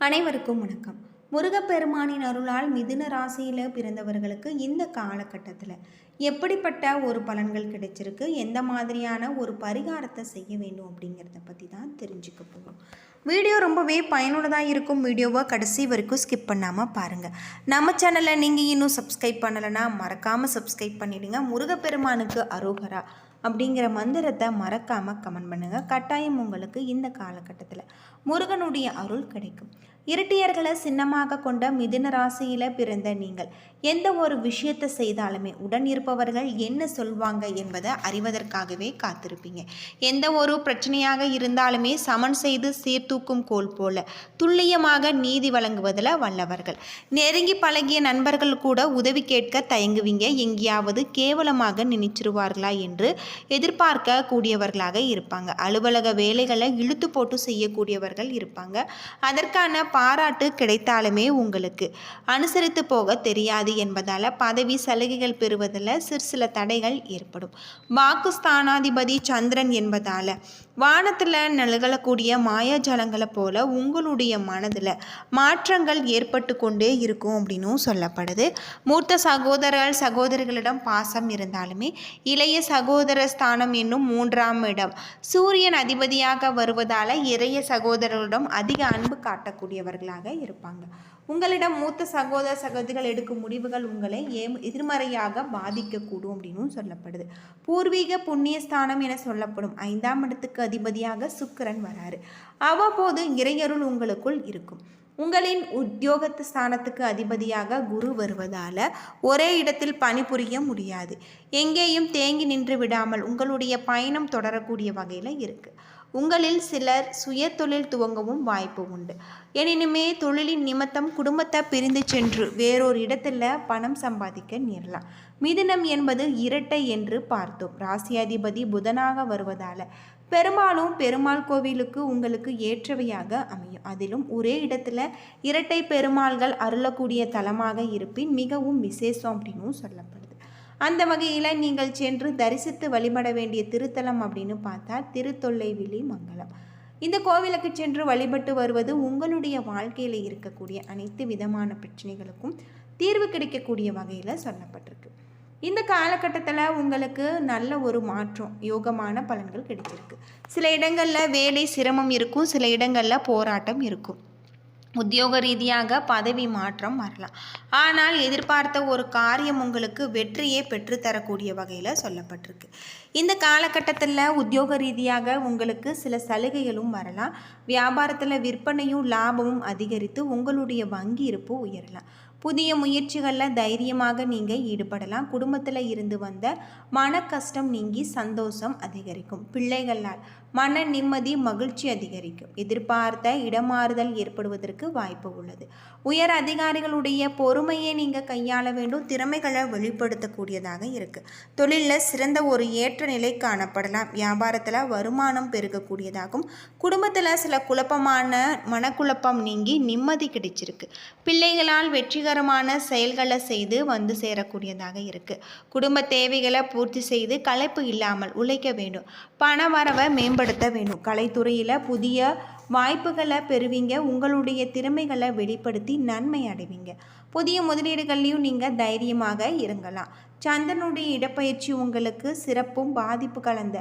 அனைவருக்கும் வணக்கம். முருகப்பெருமானின் அருளால் மிதுன ராசியில் பிறந்தவர்களுக்கு இந்த காலகட்டத்தில் எப்படிப்பட்ட ஒரு பலன்கள் கிடைச்சிருக்கு, எந்த மாதிரியான ஒரு பரிகாரத்தை செய்ய வேண்டும் அப்படிங்கிறத பற்றி தான் தெரிஞ்சுக்க போகிறோம். வீடியோ ரொம்பவே பயனுள்ளதாக இருக்கும். வீடியோவை கடைசி வரைக்கும் ஸ்கிப் பண்ணாமல் பாருங்கள். நம்ம சேனலை நீங்கள் இன்னும் சப்ஸ்கிரைப் பண்ணலைன்னா மறக்காமல் சப்ஸ்கிரைப் பண்ணிவிடுங்க. முருகப்பெருமானுக்கு அரோகரா அப்படிங்கிற மந்திரத்தை மறக்காமல் கமெண்ட் பண்ணுங்கள். கட்டாயம் உங்களுக்கு இந்த காலகட்டத்தில் முருகனுடைய அருள் கிடைக்கும். இரட்டியர்களை சின்னமாக கொண்ட மிதுன ராசியில் பிறந்த நீங்கள் எந்த ஒரு விஷயத்தை செய்தாலுமே உடன் இருப்பவர்கள் என்ன சொல்வாங்க என்பதை அறிவதற்காகவே காத்திருப்பீங்க. எந்த ஒரு பிரச்சனையாக இருந்தாலுமே சமன் செய்து சீர்தூக்கும் கோல் போல துல்லியமாக நீதி வழங்குவதில் வல்லவர்கள். நெருங்கி பழகிய நண்பர்கள் கூட உதவி கேட்க தயங்குவீங்க. எங்கேயாவது கேவலமாக நினைச்சிருவார்களா என்று எதிர்பார்க்க கூடியவர்களாக இருப்பாங்க. அலுவலக வேலைகளை இழுத்து போட்டு செய்யக்கூடியவர்கள் இருப்பாங்க. அதற்கான பாராட்டு கிடைத்தாலுமே உங்களுக்கு அனுசரித்து போக தெரியாது என்பதால் பதவி சலுகைகள் பெறுவதில் சில தடைகள் ஏற்படும். வாக்குஸ்தானாதிபதி சந்திரன் என்பதால் வானத்தில் நிகழக்கூடிய மாயாஜாலங்களை போல உங்களுடைய மனதில் மாற்றங்கள் ஏற்பட்டு கொண்டே இருக்கும் அப்படின்னும் சொல்லப்படுது. மூத்த சகோதரிகளிடம் பாசம் இருந்தாலுமே இளைய சகோதர ஸ்தானம் என்னும் 3ஆம் இடம் சூரியன் அதிபதியாக வருவதால் இளைய சகோதரர்களிடம் அதிக அன்பு காட்டக்கூடியவர்களாக இருப்பாங்க. உங்களிடம் மூத்த சகோதரிகள் எடுக்கும் முடிவுகள் உங்களை எதிர்மறையாக பாதிக்கக்கூடும் அப்படின்னு சொல்லப்படுது. பூர்வீக புண்ணியஸ்தானம் என சொல்லப்படும் 5ஆம் இடத்துக்கு அதிபதியாக சுக்கிரன் வராரு. அவ்வப்போது இறையருள் உங்களுக்குள் இருக்கும். உங்களின் உத்தியோகத்து ஸ்தானத்துக்கு அதிபதியாக குரு வருவதால் ஒரே இடத்தில் பணிபுரிய முடியாது. எங்கேயும் தேங்கி நின்று விடாமல் உங்களுடைய பயணம் தொடரக்கூடிய வகையில் இருக்குது. உங்களில் சிலர் சுய தொழில் துவங்கவும் வாய்ப்பு உண்டு. எனினுமே தொழிலின் நிமித்தம் குடும்பத்தை பிரிந்து சென்று வேறொரு இடத்துல பணம் சம்பாதிக்க நேரலாம். மிதுனம் என்பது இரட்டை என்று பார்த்தோம். ராசியாதிபதி புதனாக வருவதால் பெரும்பாலும் பெருமாள் கோவிலுக்கு உங்களுக்கு ஏற்றவையாக அமையும். அதிலும் ஒரே இடத்துல இரட்டை பெருமாள்கள் அருளக்கூடிய தலமாக இருப்பின் மிகவும் விசேஷம் அப்படின்னும் சொல்லப்படுது. அந்த வகையில் நீங்கள் சென்று தரிசித்து வழிபட வேண்டிய திருத்தலம் அப்படின்னு பார்த்தா திருத்தொல்லைவில்லி மங்கலம். இந்த கோவிலுக்கு சென்று வழிபட்டு வருவது உங்களுடைய வாழ்க்கையில் இருக்கக்கூடிய அனைத்து விதமான பிரச்சனைகளுக்கும் தீர்வு கிடைக்கக்கூடிய வகையில் சொல்லப்பட்டிருக்கு. இந்த காலகட்டத்தில் உங்களுக்கு நல்ல ஒரு மாற்றம், யோகமான பலன்கள் கிடைச்சிருக்கு. சில இடங்களில் வேலை சிரமம் இருக்கும், சில இடங்களில் போராட்டம் இருக்கும். உத்தியோக ரீதியாக பதவி மாற்றம் வரலாம். ஆனால் எதிர்பார்த்த ஒரு காரியம் உங்களுக்கு வெற்றியை பெற்றுத்தரக்கூடிய வகையில் சொல்லப்பட்டிருக்கு. இந்த காலகட்டத்தில் உத்தியோக ரீதியாக உங்களுக்கு சில சலுகைகளும் வரலாம். வியாபாரத்தில் விற்பனையும் லாபமும் அதிகரித்து உங்களுடைய வங்கி இருப்பு உயரலாம். புதிய முயற்சிகளில் தைரியமாக நீங்கள் ஈடுபடலாம். குடும்பத்தில் இருந்து வந்த மன கஷ்டம் நீங்கி சந்தோஷம் அதிகரிக்கும். பிள்ளைகளால் மன நிம்மதி மகிழ்ச்சி அதிகரிக்கும். எதிர்பார்த்த இடமாறுதல் ஏற்படுவதற்கு வாய்ப்பு உள்ளது. உயர் அதிகாரிகளுடைய பொறுமையை நீங்கள் கையாள வேண்டும். திறமைகளை வெளிப்படுத்தக்கூடியதாக இருக்குது. தொழிலில் சிறந்த ஒரு ஏற்ற நிலை காணப்படலாம். வியாபாரத்தில் வருமானம் பெருகக்கூடியதாகும். குடும்பத்தில் சில குழப்பமான மனக்குழப்பம் நீங்கி நிம்மதி கிடைச்சிருக்கு. பிள்ளைகளால் வெற்றிகரமான செயல்களை செய்து வந்து சேரக்கூடியதாக இருக்குது. குடும்ப தேவைகளை பூர்த்தி செய்து களைப்பு இல்லாமல் உழைக்க வேண்டும். பண வரவை மேம்படுத்த வேண்டும். கலைத்துறையில் புதிய வாய்ப்புகளை பெறுவீங்க. உங்களுடைய திறமைகளை வெளிப்படுத்தி நன்மை அடைவீங்க. புதிய முதலீடுகள்லையும் நீங்கள் தைரியமாக இருங்கலாம். சந்திரனுடைய இடப்பயிற்சி உங்களுக்கு சிறப்பும் பாதிப்பு கலந்த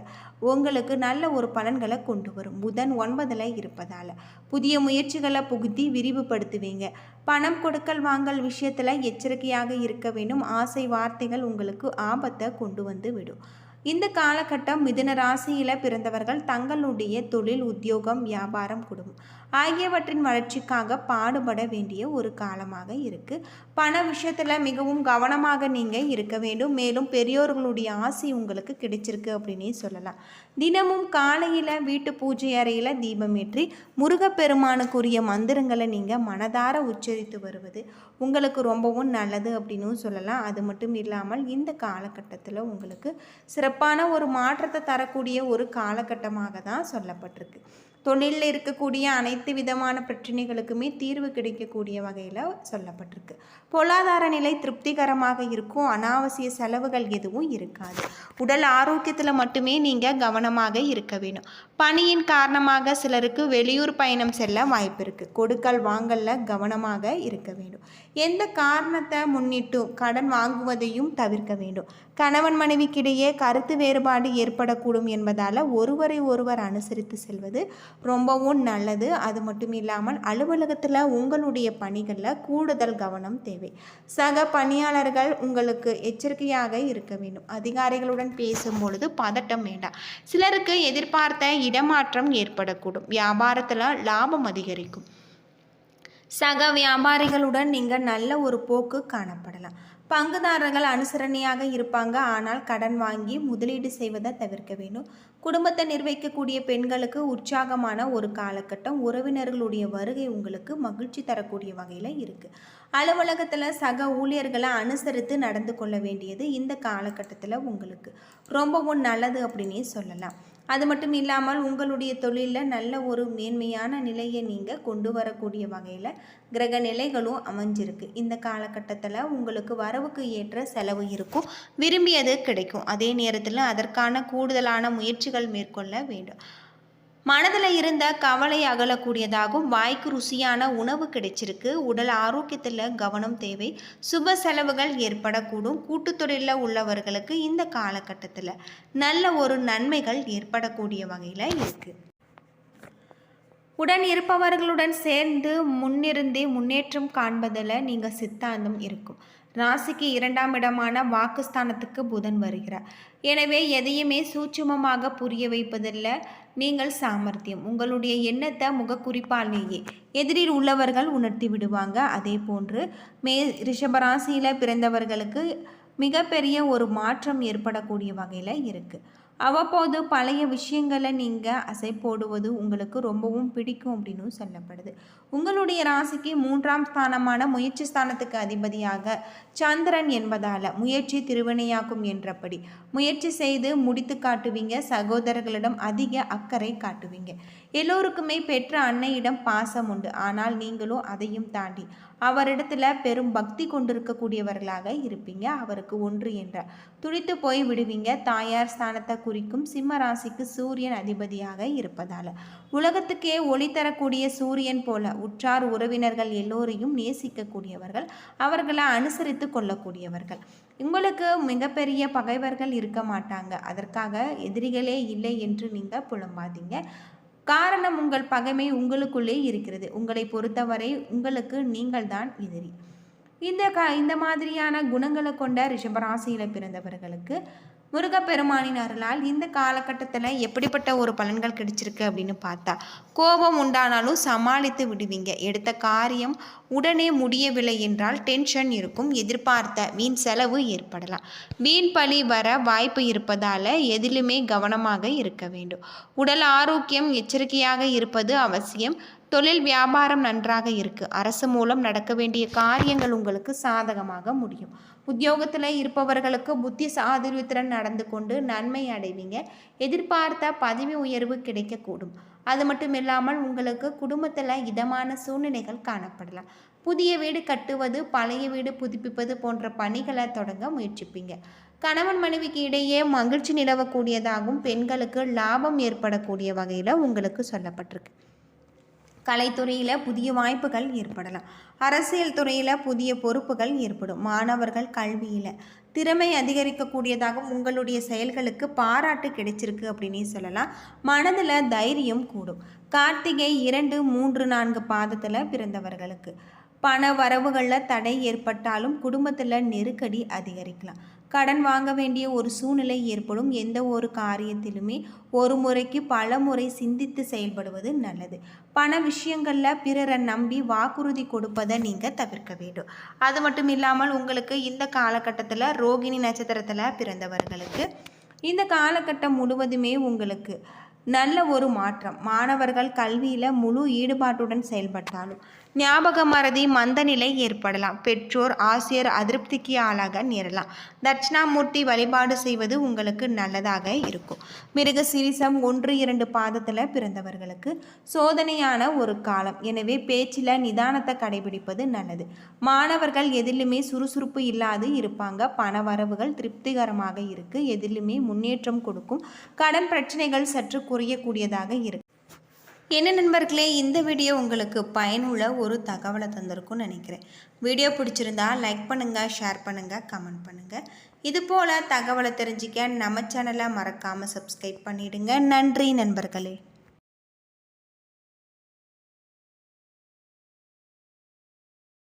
உங்களுக்கு நல்ல ஒரு பலன்களை கொண்டு வரும். புதன் 9ல் இருப்பதால் புதிய முயற்சிகளை புகுத்தி விரிவுபடுத்துவீங்க. பணம் கொடுக்கல் வாங்கல் விஷயத்தில் எச்சரிக்கையாக இருக்க வேண்டும். ஆசை வார்த்தைகள் உங்களுக்கு ஆபத்தை கொண்டு வந்து விடும். இந்த காலகட்டம் மிதுன ராசியில் பிறந்தவர்கள் தங்களுடைய தொழில், உத்தியோகம், வியாபாரம், குடும்பம் ஆகியவற்றின் வளர்ச்சிக்காக பாடுபட வேண்டிய ஒரு காலமாக இருக்குது. பண விஷயத்தில் மிகவும் கவனமாக நீங்கள் இருக்க வேண்டும். மேலும் பெரியோர்களுடைய ஆசை உங்களுக்கு கிடைச்சிருக்கு அப்படின்னே சொல்லலாம். தினமும் காலையில் வீட்டு பூஜை அறையில் தீபமேற்றி முருகப்பெருமானுக்குரிய மந்திரங்களை நீங்கள் மனதார உச்சரித்து வருவது உங்களுக்கு ரொம்பவும் நல்லது அப்படின்னு சொல்லலாம். அது மட்டும் இல்லாமல் இந்த காலகட்டத்தில் உங்களுக்கு சிறப்பான ஒரு மாற்றத்தை தரக்கூடிய ஒரு காலகட்டமாக தான் சொல்லப்பட்டிருக்கு. தொழிலில் இருக்கக்கூடிய அனைத்து விதமான பிரச்சனைகளுக்குமே தீர்வு கிடைக்கக்கூடிய வகையில் சொல்லப்பட்டிருக்கு. பொருளாதார நிலை திருப்திகரமாக இருக்கும். அனாவசிய செலவுகள் எதுவும் இருக்காது. உடல் ஆரோக்கியத்தில் மட்டுமே நீங்கள் கவனமாக இருக்க வேணும். பணியின் காரணமாக சிலருக்கு வெளியூர் பயணம் செல்ல வாய்ப்பு இருக்குது. கொடுக்கல் வாங்கல்ல கவனமாக இருக்க வேண்டும். எந்த காரணத்தை முன்னிட்டு கடன் வாங்குவதையும் தவிர்க்க வேண்டும். கணவன் மனைவிக்கிடையே கருத்து வேறுபாடு ஏற்படக்கூடும் என்பதால் ஒருவரை ஒருவர் அனுசரித்து செல்வது ரொம்பவும் நல்லது. அது மட்டும் இல்லாமல் அலுவலகத்தில் உங்களுடைய பணிகளில் கூடுதல் கவனம் தேவை. சக பணியாளர்கள் உங்களுக்கு எச்சரிக்கையாக இருக்க வேண்டும். அதிகாரிகளுடன் பேசும் பொழுது பதட்டம் வேண்டாம். சிலருக்கு எதிர்பார்த்த இடமாற்றம் ஏற்படக்கூடும். வியாபாரத்தில் லாபம் அதிகரிக்கும். சக வியாபாரிகளுடன் நீங்கள் நல்ல ஒரு போக்கு காணப்படலாம். பங்குதாரர்கள் அனுசரணையாக இருப்பாங்க. ஆனால் கடன் வாங்கி முதலீடு செய்வதை தவிர்க்க வேண்டும். குடும்பத்தை நிர்வகிக்கக்கூடிய பெண்களுக்கு உற்சாகமான ஒரு காலகட்டம். உறவினர்களுடைய வருகை உங்களுக்கு மகிழ்ச்சி தரக்கூடிய வகையில் இருக்குது. அலுவலகத்தில் சக ஊழியர்களை அனுசரித்து நடந்து கொள்ள வேண்டியது இந்த காலகட்டத்தில் உங்களுக்கு ரொம்பவும் நல்லது அப்படின்னே சொல்லலாம். அது மட்டும் இல்லாமல் உங்களுடைய தொழிலில் நல்ல ஒரு மேன்மையான நிலையை நீங்கள் கொண்டு வரக்கூடிய வகையில் கிரக நிலைகளும் அமைஞ்சிருக்கு. இந்த காலகட்டத்தில் உங்களுக்கு வரவுக்கு ஏற்ற செலவு இருக்கும். விரும்பியது கிடைக்கும். அதே நேரத்தில் அதற்கான கூடுதலான முயற்சிகள் மேற்கொள்ள வேண்டும். மனதில் இருந்த கவலை அகலக்கூடியதாகவும் வாய்க்கு ருசியான உணவு கிடைச்சிருக்கு. உடல் ஆரோக்கியத்தில் கவனம் தேவை. சுப செலவுகள் ஏற்படக்கூடும். கூட்டுத்தொழிலில் உள்ளவர்களுக்கு இந்த காலகட்டத்தில் நல்ல ஒரு நன்மைகள் ஏற்படக்கூடிய வகையில் இருக்குது. உடன் இருப்பவர்களுடன் சேர்ந்து முன்னிருந்தே முன்னேற்றம் காண்பதில் நீங்கள் சித்தாந்தம் இருக்கும். ராசிக்கு 2ஆம் இடமான வாக்குஸ்தானத்துக்கு புதன் வருகிறார். எனவே எதையுமே சூட்சுமமாக புரிய வைப்பதில் நீங்கள் சாமர்த்தியம். உங்களுடைய எண்ணத்தை முகக்குறிப்பாலேயே எதிரில் உள்ளவர்கள் உணர்த்தி விடுவாங்க. அதே போன்று ரிஷபராசியில் பிறந்தவர்களுக்கு மிகப்பெரிய ஒரு மாற்றம் ஏற்படக்கூடிய வகையில் இருக்குது. அவ்வப்போது பழைய விஷயங்களை நீங்கள் அசை போடுவது உங்களுக்கு ரொம்பவும் பிடிக்கும் அப்படின்னு சொல்லப்படுது. உங்களுடைய ராசிக்கு 3ஆம் ஸ்தானமான முயற்சி ஸ்தானத்துக்கு அதிபதியாக சந்திரன் என்பதால் முயற்சி திருவினையாக்கும் என்றபடி முயற்சி செய்து முடித்து காட்டுவீங்க. சகோதரர்களிடம் அதிக அக்கறை காட்டுவீங்க. எல்லோருக்குமே பெற்ற அன்னையிடம் பாசம் உண்டு. ஆனால் நீங்களும் அதையும் தாண்டி அவரிடத்துல பெரும் பக்தி கொண்டிருக்கக்கூடியவர்களாக இருப்பீங்க. அவருக்கு ஒன்று என்றார் துடித்து போய் விடுவீங்க. தாயார் ஸ்தானத்தை குறிக்கும் சிம்ம ராசிக்கு சூரியன் அதிபதியாக இருப்பதால் உலகத்துக்கே ஒளி தரக்கூடிய சூரியன் போல உற்றார் உறவினர்கள் எல்லோரையும் நேசிக்கக்கூடியவர்கள். அவர்களை அனுசரித்து கொள்ளக்கூடியவர்கள். உங்களுக்கு மிகப்பெரிய பகைவர்கள் இருக்க மாட்டாங்க. அதற்காக எதிரிகளே இல்லை என்று நீங்கள் புலம்பாதீங்க. காரணம் உங்கள் பகைமை உங்களுக்குள்ளே இருக்கிறது. உங்களை பொறுத்தவரை உங்களுக்கு நீங்கள் தான் எதிரி. இந்த மாதிரியான குணங்களை கொண்ட ரிஷபராசியில் பிறந்தவர்களுக்கு முருகப்பெருமானின் அருளால் இந்த காலகட்டத்தில் எப்படிப்பட்ட ஒரு பலன்கள் கிடைச்சிருக்கு அப்படின்னு பார்த்தா, கோபம் உண்டானாலும் சமாளித்து விடுவீங்க. எடுத்த காரியம் உடனே முடியவில்லை என்றால் டென்ஷன் இருக்கும். எதிர்பார்த்த வீண் செலவு ஏற்படலாம். வீண் பழி வர வாய்ப்பு இருப்பதால் எதிலுமே கவனமாக இருக்க வேண்டும். உடல் ஆரோக்கியம் எச்சரிக்கையாக இருப்பது அவசியம். தொழில் வியாபாரம் நன்றாக இருக்குது. அரசு மூலம் நடக்க வேண்டிய காரியங்கள் உங்களுக்கு சாதகமாக முடியும். உத்தியோகத்தில் இருப்பவர்களுக்கு புத்தி சாதுரியத்துடன் நடந்து கொண்டு நன்மை அடைவீங்க. எதிர்பார்த்த பதவி உயர்வு கிடைக்கக்கூடும். அது மட்டும் இல்லாமல் உங்களுக்கு குடும்பத்தில் இதமான சூழ்நிலைகள் காணப்படலாம். புதிய வீடு கட்டுவது, பழைய வீடு புதுப்பிப்பது போன்ற பணிகளை தொடங்க முயற்சிப்பீங்க. கணவன் மனைவிக்கு இடையே மகிழ்ச்சி நிலவக்கூடியதாகவும் பெண்களுக்கு லாபம் ஏற்படக்கூடிய வகையில் உங்களுக்கு சொல்லப்பட்டிருக்கு. கலைத்துறையில் புதிய வாய்ப்புகள் ஏற்படலாம். அரசியல் துறையில் புதிய பொறுப்புகள் ஏற்படும். மாணவர்கள் கல்வியில் திறமை அதிகரிக்கக்கூடியதாகவும் உங்களுடைய செயல்களுக்கு பாராட்டு கிடைச்சிருக்கு அப்படின்னே சொல்லலாம். மனதில் தைரியம் கூடும். கார்த்திகை 2, 3, 4 பாதத்தில் பிறந்தவர்களுக்கு பண வரவுகளில் தடை ஏற்பட்டாலும் குடும்பத்தில் நெருக்கடி அதிகரிக்கலாம். கடன் வாங்க வேண்டிய ஒரு சூழ்நிலை ஏற்படும். எந்த ஒரு காரியத்திலுமே ஒரு முறைக்கு பல முறை சிந்தித்து செயல்படுவது நல்லது. பண விஷயங்களில் பிறரை நம்பி வாக்குறுதி கொடுப்பதை நீங்கள் தவிர்க்க வேண்டும். அது மட்டும் இல்லாமல் உங்களுக்கு இந்த காலகட்டத்தில் ரோகிணி நட்சத்திரத்தில் பிறந்தவர்களுக்கு இந்த காலகட்டம் முழுவதுமே உங்களுக்கு நல்ல ஒரு மாற்றம். மாணவர்கள் கல்வியில் முழு ஈடுபாட்டுடன் செயல்பட்டாலும் ஞாபக மறதி மந்த நிலை ஏற்படலாம். பெற்றோர் ஆசிரியர் அதிருப்திக்கு ஆளாக நேரலாம். தட்சிணாமூர்த்தி வழிபாடு செய்வது உங்களுக்கு நல்லதாக இருக்கும். மிருக சீரிசம் 1-2 பாதத்தில் பிறந்தவர்களுக்கு சோதனையான ஒரு காலம். எனவே பேச்சில் நிதானத்தை கடைபிடிப்பது நல்லது. மாணவர்கள் எதிலுமே சுறுசுறுப்பு இல்லாது இருப்பாங்க. பண வரவுகள் திருப்திகரமாக இருக்கு. எதிலுமே முன்னேற்றம் கொடுக்கும். கடன் பிரச்சனைகள் சற்று குறையக்கூடியதாக இருக்கு. என்ன நண்பர்களே, இந்த வீடியோ உங்களுக்கு பயனுள்ள ஒரு தகவலை தந்திருக்கும்னு நினைக்கிறேன். வீடியோ பிடிச்சிருந்தா லைக் பண்ணுங்கள், ஷேர் பண்ணுங்கள், கமெண்ட் பண்ணுங்கள். இதுபோல் தகவலை தெரிஞ்சிக்க நம்ம சேனலை மறக்காமல் சப்ஸ்கிரைப் பண்ணிவிடுங்க. நன்றி நண்பர்களே.